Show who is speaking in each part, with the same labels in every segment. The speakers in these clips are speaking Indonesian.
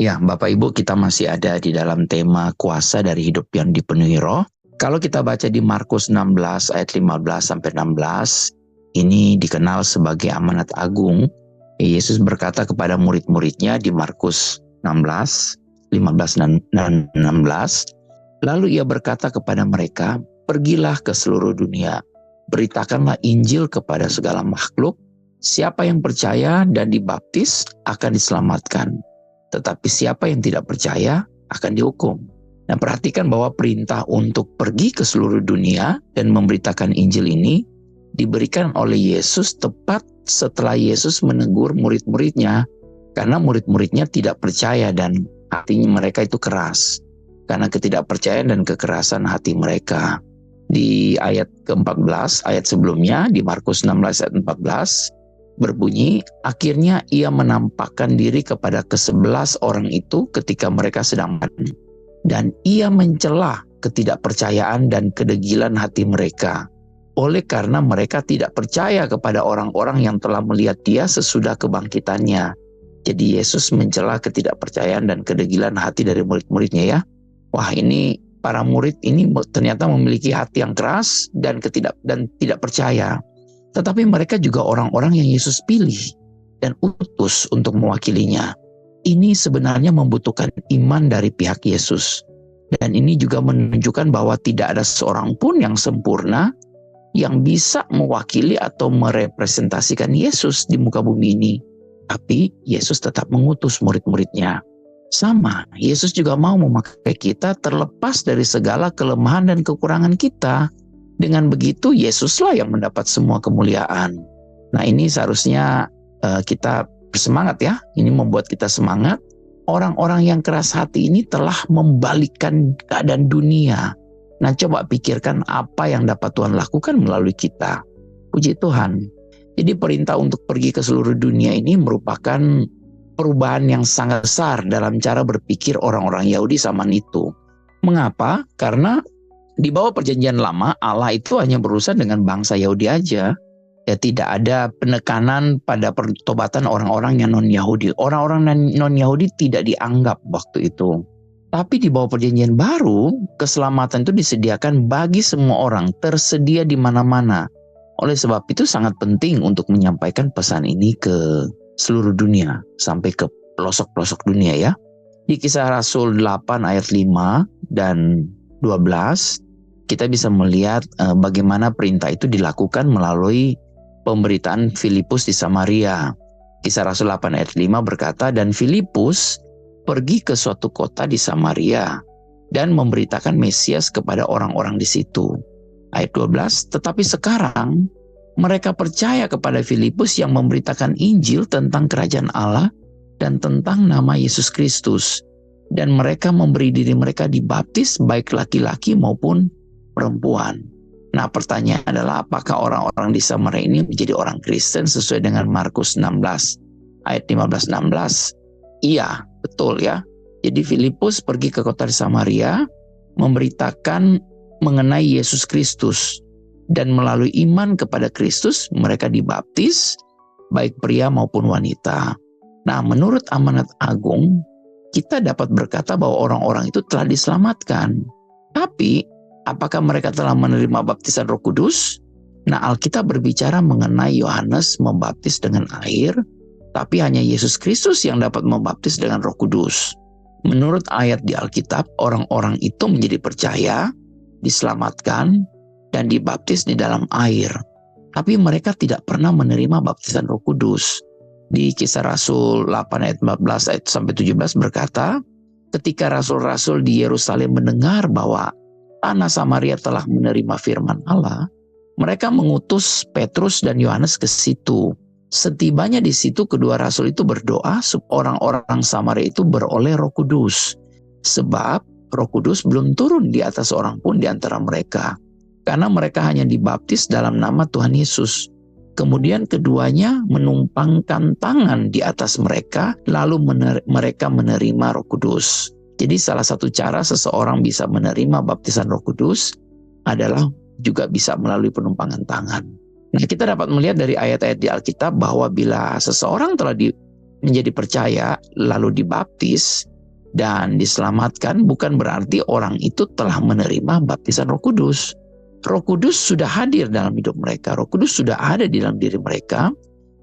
Speaker 1: Ya, Bapak Ibu, kita masih ada di dalam tema kuasa dari hidup yang dipenuhi roh. Kalau kita baca di Markus 16 ayat 15 sampai 16, ini dikenal sebagai amanat agung. Yesus berkata kepada murid-muridnya di Markus 16, 15 dan 16. Lalu ia berkata kepada mereka, "Pergilah ke seluruh dunia, beritakanlah Injil kepada segala makhluk. Siapa yang percaya dan dibaptis akan diselamatkan. Tetapi siapa yang tidak percaya akan dihukum." Nah, perhatikan bahwa perintah untuk pergi ke seluruh dunia dan memberitakan Injil ini diberikan oleh Yesus tepat setelah Yesus menegur murid-muridnya, karena murid-muridnya tidak percaya dan hatinya mereka itu keras karena ketidakpercayaan dan kekerasan hati mereka. Di ayat ke-14, ayat sebelumnya di Markus 16 ayat 14, berbunyi, akhirnya ia menampakkan diri kepada ke-11 orang itu ketika mereka sedang makan. Dan ia mencela ketidakpercayaan dan kedegilan hati mereka. Oleh karena mereka tidak percaya kepada orang-orang yang telah melihat dia sesudah kebangkitannya. Jadi Yesus mencela ketidakpercayaan dan kedegilan hati dari murid-muridnya ya. Wah, ini para murid ini ternyata memiliki hati yang keras dan tidak percaya. Tetapi mereka juga orang-orang yang Yesus pilih dan utus untuk mewakilinya. Ini sebenarnya membutuhkan iman dari pihak Yesus. Dan ini juga menunjukkan bahwa tidak ada seorang pun yang sempurna yang bisa mewakili atau merepresentasikan Yesus di muka bumi ini. Tapi Yesus tetap mengutus murid-muridnya. Sama, Yesus juga mau memakai kita terlepas dari segala kelemahan dan kekurangan kita. Dengan begitu, Yesuslah yang mendapat semua kemuliaan. Nah, ini seharusnya kita bersemangat ya. Ini membuat kita semangat. Orang-orang yang keras hati ini telah membalikkan keadaan dunia. Nah, coba pikirkan apa yang dapat Tuhan lakukan melalui kita. Puji Tuhan. Jadi perintah untuk pergi ke seluruh dunia ini merupakan perubahan yang sangat besar dalam cara berpikir orang-orang Yahudi zaman itu. Mengapa? Karena di bawah perjanjian lama, Allah itu hanya berurusan dengan bangsa Yahudi aja. Ya, tidak ada penekanan pada pertobatan orang-orang yang non-Yahudi. Orang-orang non-Yahudi tidak dianggap waktu itu. Tapi di bawah perjanjian baru, keselamatan itu disediakan bagi semua orang, tersedia di mana-mana. Oleh sebab itu sangat penting untuk menyampaikan pesan ini ke seluruh dunia, sampai ke pelosok-pelosok dunia ya. Di Kisah Rasul 8 ayat 5 dan 12, kita bisa melihat bagaimana perintah itu dilakukan melalui pemberitaan Filipus di Samaria. Kisah Rasul 8 ayat 5 berkata, dan Filipus pergi ke suatu kota di Samaria dan memberitakan Mesias kepada orang-orang di situ. Ayat 12, tetapi sekarang mereka percaya kepada Filipus yang memberitakan Injil tentang kerajaan Allah dan tentang nama Yesus Kristus. Dan mereka memberi diri mereka dibaptis baik laki-laki maupun perempuan. Nah, pertanyaan adalah apakah orang-orang di Samaria ini menjadi orang Kristen sesuai dengan Markus 16 ayat 15-16? Iya, betul ya. Jadi Filipus pergi ke kota di Samaria memberitakan mengenai Yesus Kristus. Dan melalui iman kepada Kristus, mereka dibaptis, baik pria maupun wanita. Nah, menurut amanat agung, kita dapat berkata bahwa orang-orang itu telah diselamatkan. Tapi, apakah mereka telah menerima baptisan Roh Kudus? Nah, Alkitab berbicara mengenai Yohanes membaptis dengan air, tapi hanya Yesus Kristus yang dapat membaptis dengan Roh Kudus. Menurut ayat di Alkitab, orang-orang itu menjadi percaya, diselamatkan, dan dibaptis di dalam air. Tapi mereka tidak pernah menerima baptisan Roh Kudus. Di Kisah Rasul 8 ayat 14 ayat sampai 17 berkata, ketika rasul-rasul di Yerusalem mendengar bahwa tanah Samaria telah menerima firman Allah, mereka mengutus Petrus dan Yohanes ke situ. Setibanya di situ, kedua rasul itu berdoa supaya orang-orang Samaria itu beroleh Roh Kudus. Sebab Roh Kudus belum turun di atas seorang pun di antara mereka. Karena mereka hanya dibaptis dalam nama Tuhan Yesus. Kemudian keduanya menumpangkan tangan di atas mereka, lalu mereka menerima Roh Kudus. Jadi salah satu cara seseorang bisa menerima baptisan Roh Kudus adalah juga bisa melalui penumpangan tangan. Nah, kita dapat melihat dari ayat-ayat di Alkitab bahwa bila seseorang telah menjadi percaya lalu dibaptis, dan diselamatkan bukan berarti orang itu telah menerima baptisan Roh Kudus. Roh Kudus sudah hadir dalam hidup mereka. Roh Kudus sudah ada di dalam diri mereka.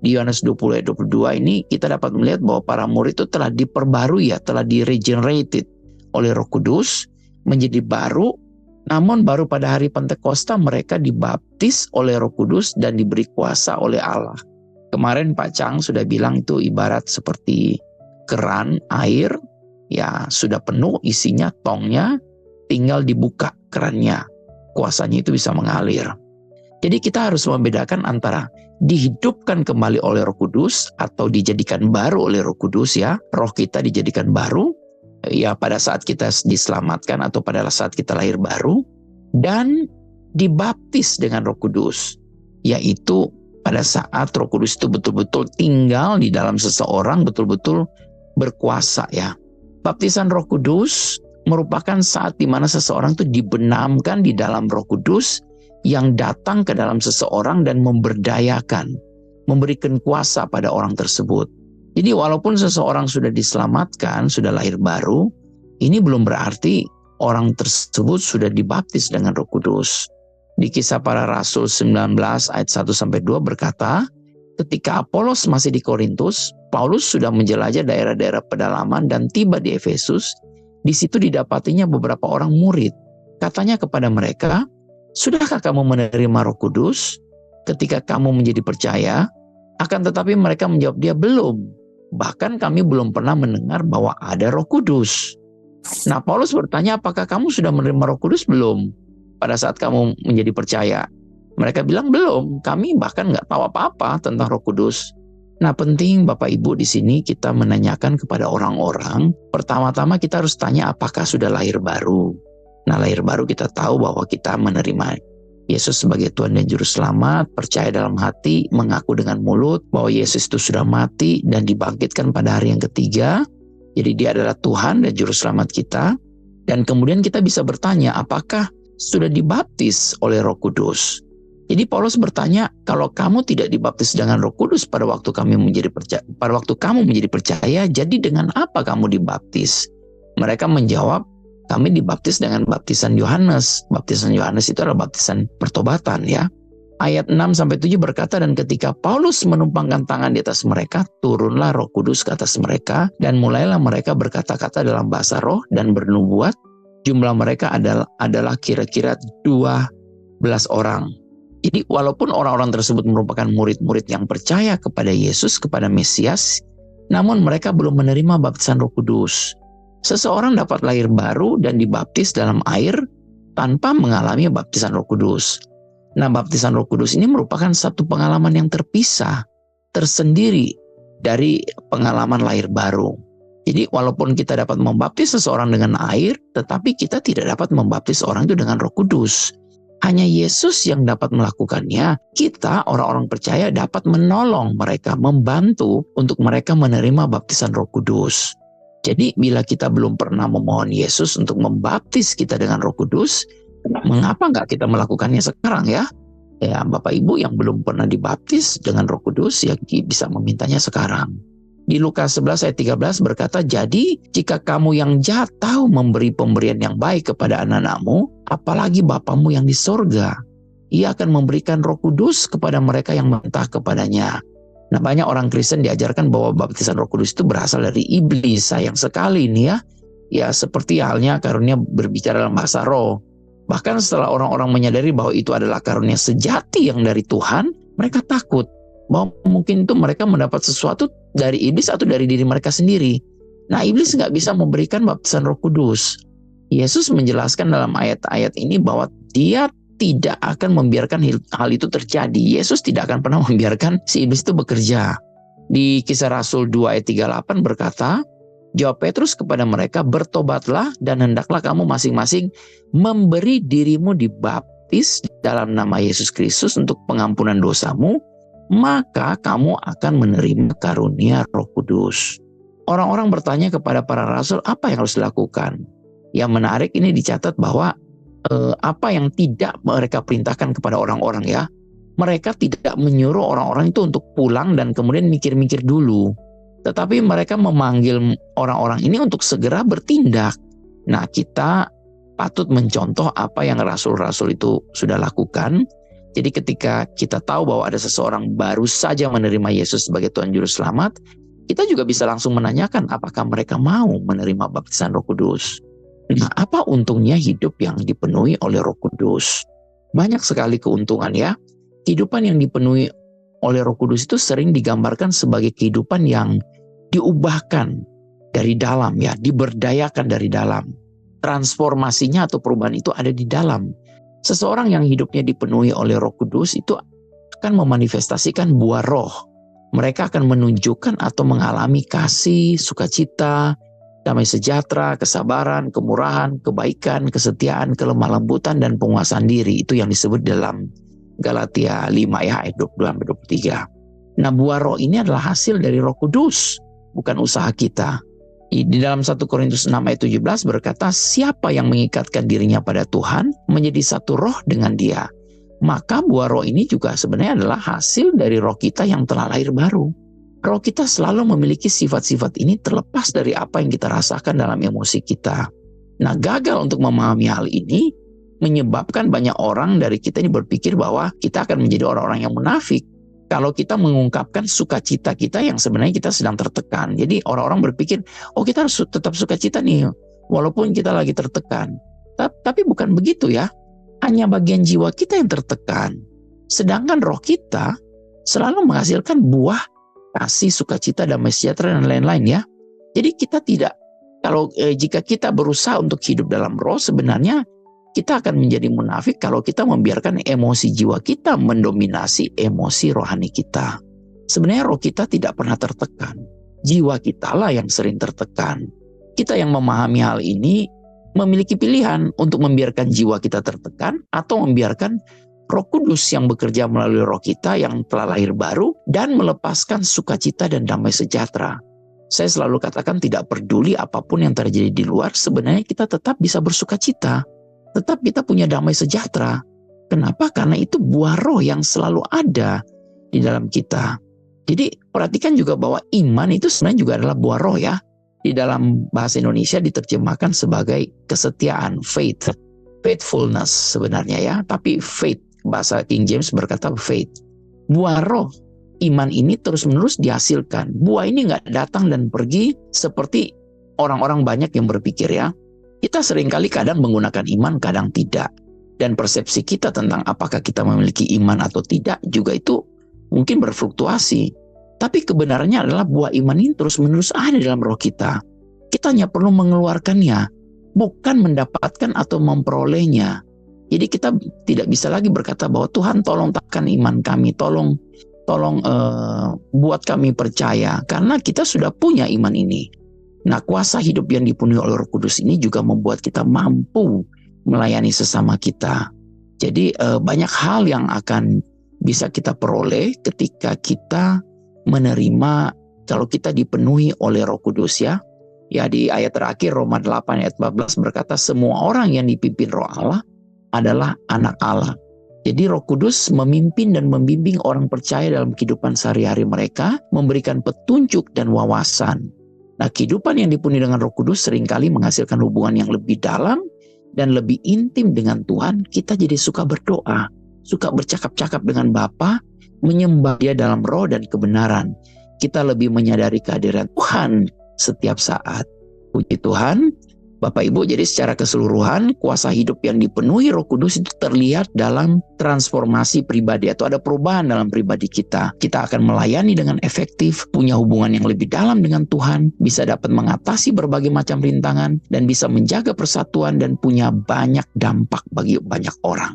Speaker 1: Di Yohanes 20 ayat 22 ini kita dapat melihat bahwa para murid itu telah diperbarui, telah di-regenerated oleh Roh Kudus menjadi baru. Namun baru pada hari Pentakosta mereka dibaptis oleh Roh Kudus dan diberi kuasa oleh Allah. Kemarin Pak Chang sudah bilang itu ibarat seperti keran air, ya sudah penuh isinya, tongnya, tinggal dibuka kerannya. Kuasanya itu bisa mengalir. Jadi kita harus membedakan antara dihidupkan kembali oleh Roh Kudus atau dijadikan baru oleh Roh Kudus, ya. Roh kita dijadikan baru, ya pada saat kita diselamatkan atau pada saat kita lahir baru, dan dibaptis dengan Roh Kudus, yaitu pada saat Roh Kudus itu betul-betul tinggal di dalam seseorang, betul-betul berkuasa, ya. Baptisan Roh Kudus merupakan saat di mana seseorang itu dibenamkan di dalam Roh Kudus yang datang ke dalam seseorang dan memberdayakan, memberikan kuasa pada orang tersebut. Jadi walaupun seseorang sudah diselamatkan, sudah lahir baru, ini belum berarti orang tersebut sudah dibaptis dengan Roh Kudus. Di Kisah Para Rasul 19 ayat 1-2 berkata, ketika Apolos masih di Korintus, Paulus sudah menjelajah daerah-daerah pedalaman dan tiba di Efesus. Di situ didapatinya beberapa orang murid. Katanya kepada mereka, sudahkah kamu menerima Roh Kudus ketika kamu menjadi percaya? Akan tetapi mereka menjawab dia, belum. Bahkan kami belum pernah mendengar bahwa ada Roh Kudus. Nah, Paulus bertanya, apakah kamu sudah menerima Roh Kudus belum pada saat kamu menjadi percaya? Mereka bilang belum, kami bahkan nggak tahu apa-apa tentang Roh Kudus. Nah, penting Bapak Ibu di sini kita menanyakan kepada orang-orang, pertama-tama kita harus tanya apakah sudah lahir baru. Nah, lahir baru kita tahu bahwa kita menerima Yesus sebagai Tuhan dan Juru Selamat, percaya dalam hati, mengaku dengan mulut bahwa Yesus itu sudah mati dan dibangkitkan pada hari yang ketiga. Jadi dia adalah Tuhan dan Juru Selamat kita. Dan kemudian kita bisa bertanya, apakah sudah dibaptis oleh Roh Kudus? Jadi Paulus bertanya, kalau kamu tidak dibaptis dengan Roh Kudus pada waktu kamu menjadi percaya, jadi dengan apa kamu dibaptis? Mereka menjawab, kami dibaptis dengan baptisan Yohanes. Baptisan Yohanes itu adalah baptisan pertobatan, ya. Ayat 6-7 berkata, dan ketika Paulus menumpangkan tangan di atas mereka, turunlah Roh Kudus ke atas mereka, dan mulailah mereka berkata-kata dalam bahasa roh dan bernubuat. Jumlah mereka adalah kira-kira 12 orang. Jadi walaupun orang-orang tersebut merupakan murid-murid yang percaya kepada Yesus, kepada Mesias, namun mereka belum menerima baptisan Roh Kudus. Seseorang dapat lahir baru dan dibaptis dalam air tanpa mengalami baptisan Roh Kudus. Nah, baptisan Roh Kudus ini merupakan satu pengalaman yang terpisah, tersendiri dari pengalaman lahir baru. Jadi walaupun kita dapat membaptis seseorang dengan air, tetapi kita tidak dapat membaptis orang itu dengan Roh Kudus. Hanya Yesus yang dapat melakukannya. Kita orang-orang percaya dapat menolong mereka, membantu untuk mereka menerima baptisan Roh Kudus. Jadi bila kita belum pernah memohon Yesus untuk membaptis kita dengan Roh Kudus, mengapa nggak kita melakukannya sekarang, ya? Ya, Bapak Ibu yang belum pernah dibaptis dengan Roh Kudus, ya bisa memintanya sekarang. Di Lukas 11 ayat 13 berkata, jadi jika kamu yang jahat tahu memberi pemberian yang baik kepada anak-anakmu, apalagi Bapamu yang di sorga, Ia akan memberikan Roh Kudus kepada mereka yang minta kepadanya. Nah, banyak orang Kristen diajarkan bahwa baptisan Roh Kudus itu berasal dari iblis. Sayang sekali ini, ya. Ya seperti halnya karunia berbicara dalam bahasa roh. Bahkan setelah orang-orang menyadari bahwa itu adalah karunia sejati yang dari Tuhan, mereka takut bahwa mungkin itu mereka mendapat sesuatu dari iblis atau dari diri mereka sendiri. Nah, iblis nggak bisa memberikan baptisan Roh Kudus. Yesus menjelaskan dalam ayat-ayat ini bahwa dia tidak akan membiarkan hal itu terjadi. Yesus tidak akan pernah membiarkan si iblis itu bekerja. Di Kisah Rasul 2 ayat 38 berkata, jawab Petrus kepada mereka, bertobatlah dan hendaklah kamu masing-masing memberi dirimu dibaptis dalam nama Yesus Kristus untuk pengampunan dosamu, maka kamu akan menerima karunia Roh Kudus. Orang-orang bertanya kepada para rasul, apa yang harus dilakukan? Yang menarik ini dicatat bahwa apa yang tidak mereka perintahkan kepada orang-orang, ya. Mereka tidak menyuruh orang-orang itu untuk pulang dan kemudian mikir-mikir dulu. tetapi mereka memanggil orang-orang ini untuk segera bertindak. Nah, kita patut mencontoh apa yang rasul-rasul itu sudah lakukan. Jadi ketika kita tahu bahwa ada seseorang baru saja menerima Yesus sebagai Tuhan Juru Selamat, kita juga bisa langsung menanyakan apakah mereka mau menerima baptisan Roh Kudus. Nah, apa untungnya hidup yang dipenuhi oleh Roh Kudus? Banyak sekali keuntungan ya. Kehidupan yang dipenuhi oleh Roh Kudus itu sering digambarkan sebagai kehidupan yang diubahkan dari dalam ya, diberdayakan dari dalam. Transformasinya atau perubahan itu ada di dalam. Seseorang yang hidupnya dipenuhi oleh Roh Kudus itu akan memanifestasikan buah roh. Mereka akan menunjukkan atau mengalami kasih, sukacita, damai sejahtera, kesabaran, kemurahan, kebaikan, kesetiaan, kelemah lembutan, dan penguasaan diri. Itu yang disebut dalam Galatia 5 ya, ayat 22-23. Nah, buah roh ini adalah hasil dari Roh Kudus, bukan usaha kita. Di dalam 1 Korintus 6 ayat 17 berkata, siapa yang mengikatkan dirinya pada Tuhan menjadi satu roh dengan dia. Maka buah roh ini juga sebenarnya adalah hasil dari roh kita yang telah lahir baru. Roh kita selalu memiliki sifat-sifat ini terlepas dari apa yang kita rasakan dalam emosi kita. Nah, gagal untuk memahami hal ini menyebabkan banyak orang dari kita ini berpikir bahwa kita akan menjadi orang-orang yang munafik. Kalau kita mengungkapkan sukacita kita yang sebenarnya kita sedang tertekan. Jadi orang-orang berpikir, oh kita harus tetap sukacita nih, walaupun kita lagi tertekan. Tapi bukan begitu ya. Hanya bagian jiwa kita yang tertekan. Sedangkan roh kita selalu menghasilkan buah kasih, sukacita, damai sejahtera, dan lain-lain ya. Jadi kita tidak, jika kita berusaha untuk hidup dalam roh, sebenarnya kita akan menjadi munafik kalau kita membiarkan emosi jiwa kita mendominasi emosi rohani kita. Sebenarnya roh kita tidak pernah tertekan. Jiwa kita lah yang sering tertekan. Kita yang memahami hal ini memiliki pilihan untuk membiarkan jiwa kita tertekan atau membiarkan Roh Kudus yang bekerja melalui roh kita yang telah lahir baru dan melepaskan sukacita dan damai sejahtera. Saya selalu katakan tidak peduli apapun yang terjadi di luar, sebenarnya kita tetap bisa bersukacita. Tetap kita punya damai sejahtera. Kenapa? Karena itu buah roh yang selalu ada di dalam kita. Jadi perhatikan juga bahwa iman itu sebenarnya juga adalah buah roh ya. Di dalam bahasa Indonesia diterjemahkan sebagai kesetiaan, faith, faithfulness sebenarnya ya. Tapi faith, bahasa King James berkata faith. Buah roh, iman ini terus-menerus dihasilkan. Buah ini nggak datang dan pergi seperti orang-orang banyak yang berpikir ya. Kita seringkali kadang menggunakan iman, kadang tidak. Dan persepsi kita tentang apakah kita memiliki iman atau tidak juga itu mungkin berfluktuasi. Tapi kebenarannya adalah buah iman ini terus-menerus ada dalam roh kita. Kita hanya perlu mengeluarkannya, bukan mendapatkan atau memperolehnya. Jadi kita tidak bisa lagi berkata bahwa Tuhan tolong tekan iman kami, tolong buat kami percaya. Karena kita sudah punya iman ini. Nah, kuasa hidup yang dipenuhi oleh Roh Kudus ini juga membuat kita mampu melayani sesama kita. Jadi banyak hal yang akan bisa kita peroleh ketika kita menerima, kalau kita dipenuhi oleh Roh Kudus ya. Ya, di ayat terakhir Roma 8 ayat 14 berkata, semua orang yang dipimpin Roh Allah adalah anak Allah. Jadi Roh Kudus memimpin dan membimbing orang percaya dalam kehidupan sehari-hari mereka, memberikan petunjuk dan wawasan. Nah, kehidupan yang dipenuhi dengan Roh Kudus seringkali menghasilkan hubungan yang lebih dalam dan lebih intim dengan Tuhan. Kita jadi suka berdoa, suka bercakap-cakap dengan Bapa, menyembah Dia dalam roh dan kebenaran. Kita lebih menyadari kehadiran Tuhan setiap saat. Puji Tuhan, Bapak Ibu, jadi secara keseluruhan kuasa hidup yang dipenuhi Roh Kudus itu terlihat dalam transformasi pribadi atau ada perubahan dalam pribadi kita. Kita akan melayani dengan efektif, punya hubungan yang lebih dalam dengan Tuhan, bisa dapat mengatasi berbagai macam rintangan, dan bisa menjaga persatuan dan punya banyak dampak bagi banyak orang.